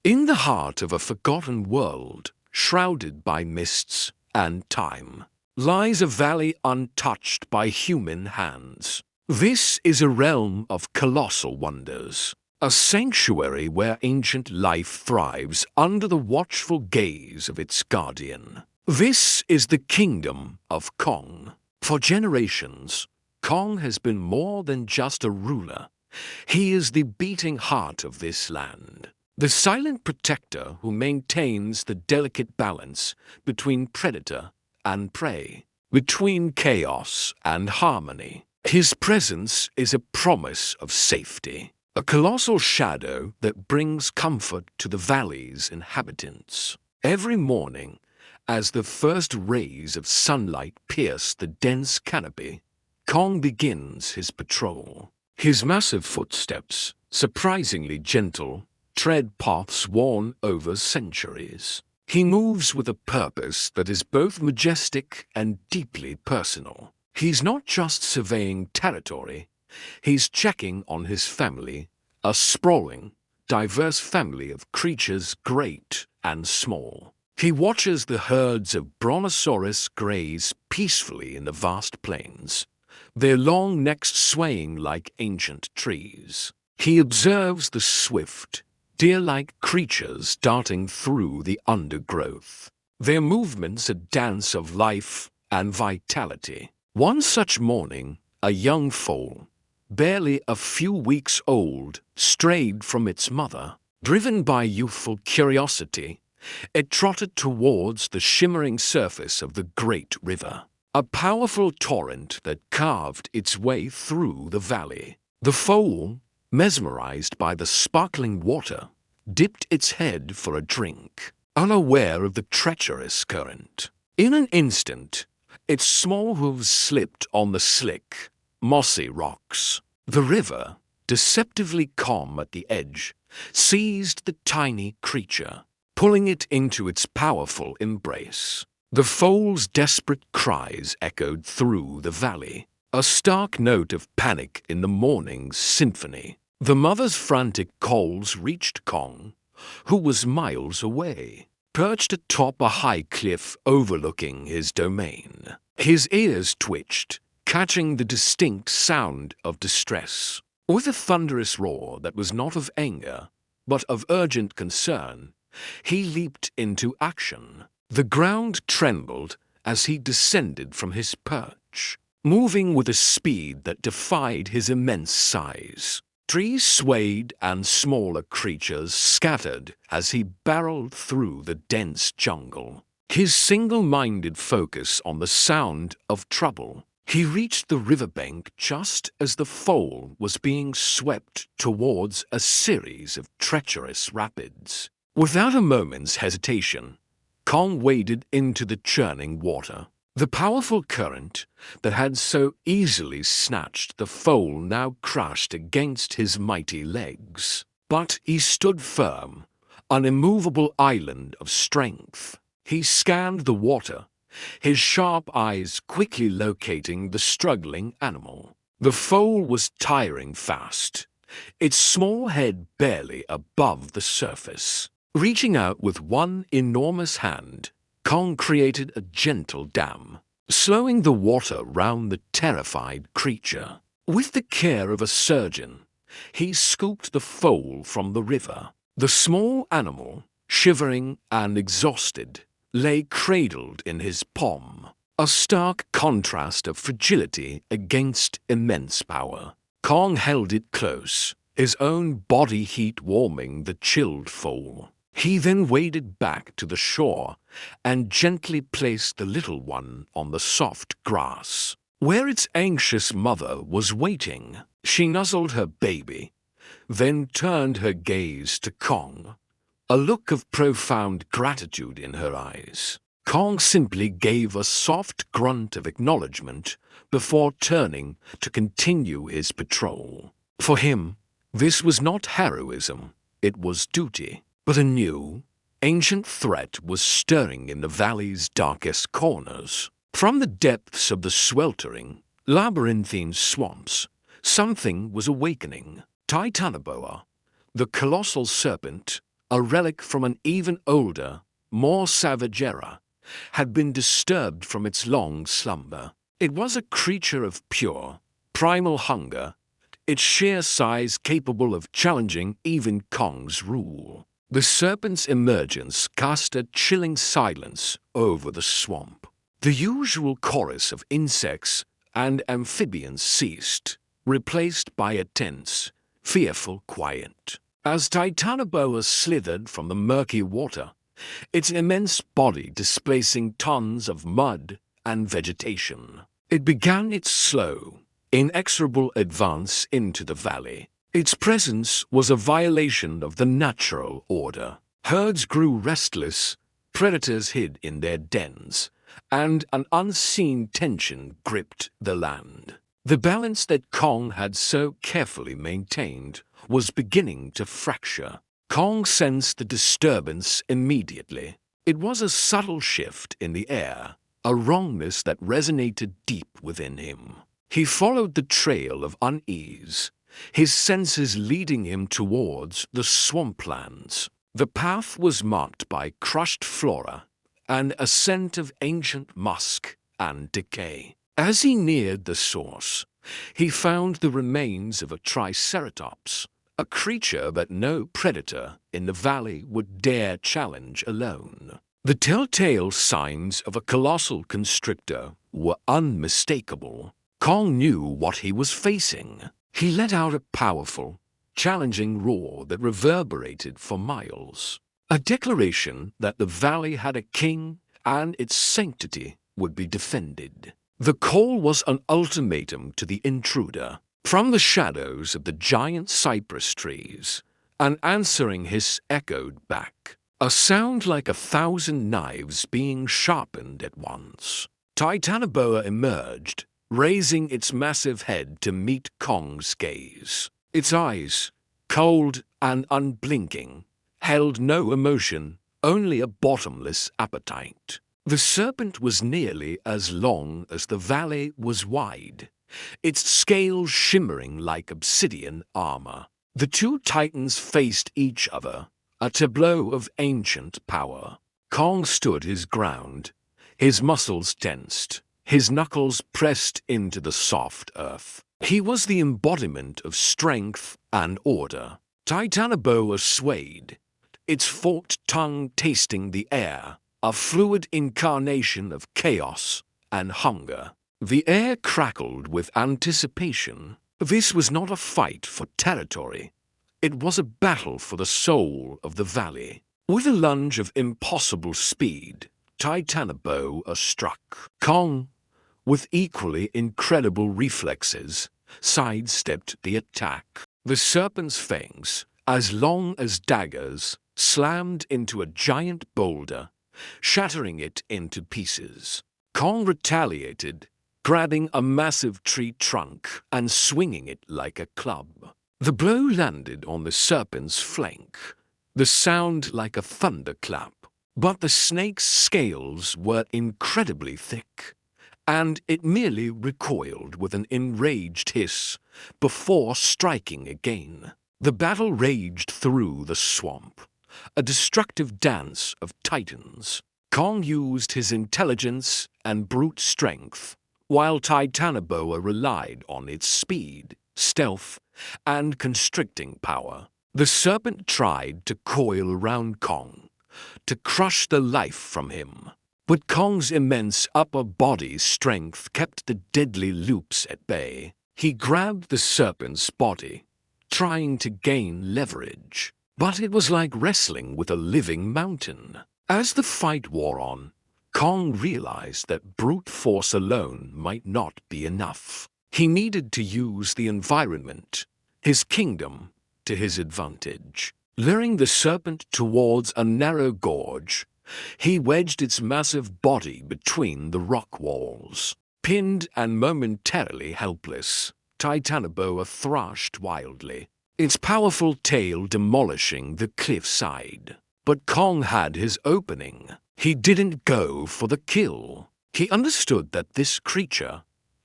In the heart of a forgotten world, shrouded by mists and time, lies a valley untouched by human hands. This is a realm of colossal wonders, a sanctuary where ancient life thrives under the watchful gaze of its guardian. This is the kingdom of Kong. For generations, Kong has been more than just a ruler. He is the beating heart of this land, the silent protector who maintains the delicate balance between predator and prey, between chaos and harmony. His presence is a promise of safety, a colossal shadow that brings comfort to the valley's inhabitants. Every morning, as the first rays of sunlight pierce the dense canopy, Kong begins his patrol. His massive footsteps, surprisingly gentle, tread paths worn over centuries. He moves with a purpose that is both majestic and deeply personal. He's not just surveying territory, he's checking on his family, a sprawling, diverse family of creatures great and small. He watches the herds of brontosaurus graze peacefully in the vast plains, their long necks swaying like ancient trees. He observes the swift, deer-like creatures darting through the undergrowth, their movements a dance of life and vitality. One such morning, a young foal, barely a few weeks old, strayed from its mother. Driven by youthful curiosity, it trotted towards the shimmering surface of the great river, a powerful torrent that carved its way through the valley. The foal, mesmerized by the sparkling water, dipped its head for a drink, unaware of the treacherous current. In an instant, its small hooves slipped on the slick, mossy rocks. The river, deceptively calm at the edge, seized the tiny creature, pulling it into its powerful embrace. The foal's desperate cries echoed through the valley, a stark note of panic in the morning's symphony. The mother's frantic calls reached Kong, who was miles away, perched atop a high cliff overlooking his domain. His ears twitched, catching the distinct sound of distress. With a thunderous roar that was not of anger, but of urgent concern, he leaped into action. The ground trembled as he descended from his perch, moving with a speed that defied his immense size. Trees swayed and smaller creatures scattered as he barreled through the dense jungle, his single-minded focus on the sound of trouble. He reached the riverbank just as the foal was being swept towards a series of treacherous rapids. Without a moment's hesitation, Kong waded into the churning water. The powerful current that had so easily snatched the foal now crashed against his mighty legs. But he stood firm, an immovable island of strength. He scanned the water, his sharp eyes quickly locating the struggling animal. The foal was tiring fast, its small head barely above the surface. Reaching out with one enormous hand, Kong created a gentle dam, slowing the water round the terrified creature. With the care of a surgeon, he scooped the foal from the river. The small animal, shivering and exhausted, lay cradled in his palm, a stark contrast of fragility against immense power. Kong held it close, his own body heat warming the chilled foal. He then waded back to the shore and gently placed the little one on the soft grass, where its anxious mother was waiting. She nuzzled her baby, then turned her gaze to Kong, a look of profound gratitude in her eyes. Kong simply gave a soft grunt of acknowledgement before turning to continue his patrol. For him, this was not heroism, it was duty. But a new, ancient threat was stirring in the valley's darkest corners. From the depths of the sweltering, labyrinthine swamps, something was awakening. Titanoboa, the colossal serpent, a relic from an even older, more savage era, had been disturbed from its long slumber. It was a creature of pure, primal hunger, its sheer size capable of challenging even Kong's rule. The serpent's emergence cast a chilling silence over the swamp. The usual chorus of insects and amphibians ceased, replaced by a tense, fearful quiet. As Titanoboa slithered from the murky water, its immense body displacing tons of mud and vegetation, it began its slow, inexorable advance into the valley. Its presence was a violation of the natural order. Herds grew restless, predators hid in their dens, and an unseen tension gripped the land. The balance that Kong had so carefully maintained was beginning to fracture. Kong sensed the disturbance immediately. It was a subtle shift in the air, a wrongness that resonated deep within him. He followed the trail of unease, his senses leading him towards the swamplands. The path was marked by crushed flora and a scent of ancient musk and decay. As he neared the source, he found the remains of a triceratops, a creature that no predator in the valley would dare challenge alone. The telltale signs of a colossal constrictor were unmistakable. Kong knew what he was facing. He let out a powerful, challenging roar that reverberated for miles. A declaration that the valley had a king and its sanctity would be defended. The call was an ultimatum to the intruder. From the shadows of the giant cypress trees, an answering hiss echoed back, a sound like 1,000 knives being sharpened at once. Titanoboa emerged, raising its massive head to meet Kong's gaze. Its eyes, cold and unblinking, held no emotion, only a bottomless appetite. The serpent was nearly as long as the valley was wide, its scales shimmering like obsidian armor. The two titans faced each other, a tableau of ancient power. Kong stood his ground, his muscles tensed, his knuckles pressed into the soft earth. He was the embodiment of strength and order. Titanoboa swayed, its forked tongue tasting the air, a fluid incarnation of chaos and hunger. The air crackled with anticipation. This was not a fight for territory. It was a battle for the soul of the valley. With a lunge of impossible speed, Titanoboa struck. Kong, with equally incredible reflexes, sidestepped the attack. The serpent's fangs, as long as daggers, slammed into a giant boulder, shattering it into pieces. Kong retaliated, grabbing a massive tree trunk and swinging it like a club. The blow landed on the serpent's flank, the sound like a thunderclap. But the snake's scales were incredibly thick, and it merely recoiled with an enraged hiss before striking again. The battle raged through the swamp, a destructive dance of titans. Kong used his intelligence and brute strength, while Titanoboa relied on its speed, stealth, and constricting power. The serpent tried to coil around Kong, to crush the life from him. But Kong's immense upper body strength kept the deadly loops at bay. He grabbed the serpent's body, trying to gain leverage. But it was like wrestling with a living mountain. As the fight wore on, Kong realized that brute force alone might not be enough. He needed to use the environment, his kingdom, to his advantage. Luring the serpent towards a narrow gorge, he wedged its massive body between the rock walls. Pinned and momentarily helpless, Titanoboa thrashed wildly, its powerful tail demolishing the cliffside. But Kong had his opening. He didn't go for the kill. He understood that this creature,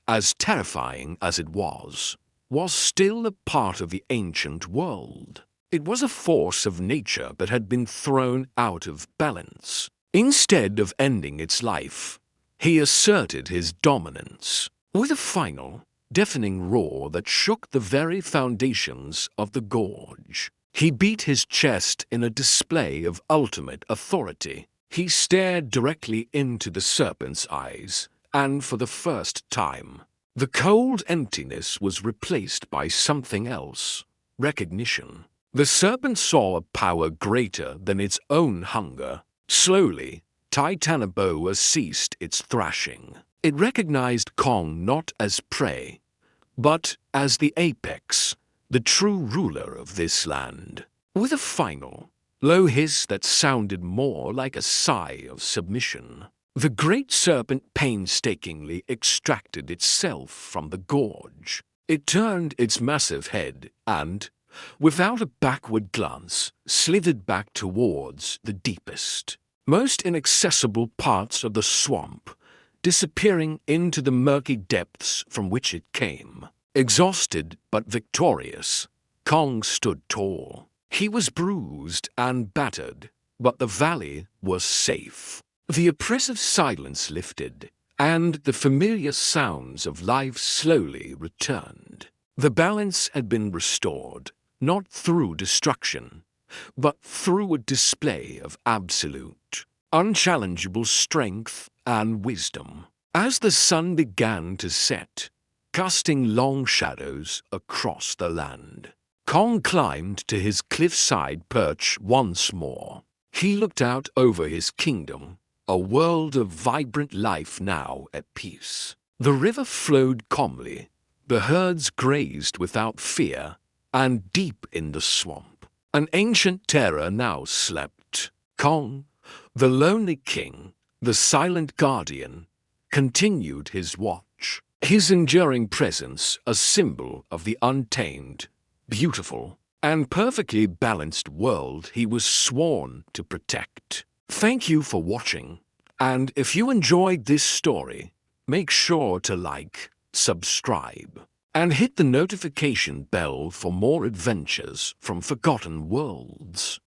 as terrifying as it was still a part of the ancient world. It was a force of nature that had been thrown out of balance. Instead of ending its life, he asserted his dominance with a final, deafening roar that shook the very foundations of the gorge. He beat his chest in a display of ultimate authority. He stared directly into the serpent's eyes, and for the first time, the cold emptiness was replaced by something else: recognition. The serpent saw a power greater than its own hunger. Slowly, Titanoboa ceased its thrashing. It recognized Kong not as prey, but as the apex, the true ruler of this land. With a final, low hiss that sounded more like a sigh of submission, the great serpent painstakingly extracted itself from the gorge. It turned its massive head and, without a backward glance, slithered back towards the deepest, most inaccessible parts of the swamp, disappearing into the murky depths from which it came. Exhausted but victorious, Kong stood tall. He was bruised and battered, but the valley was safe. The oppressive silence lifted, and the familiar sounds of life slowly returned. The balance had been restored, not through destruction, but through a display of absolute, unchallengeable strength and wisdom. As the sun began to set, casting long shadows across the land, Kong climbed to his cliffside perch once more. He looked out over his kingdom, a world of vibrant life now at peace. The river flowed calmly, the herds grazed without fear, and deep in the swamp, an ancient terror now slept. Kong, the lonely king, the silent guardian, continued his watch, his enduring presence a symbol of the untamed, beautiful, and perfectly balanced world he was sworn to protect. Thank you for watching, and if you enjoyed this story, make sure to like, subscribe, and hit the notification bell for more adventures from Forgotten Worlds.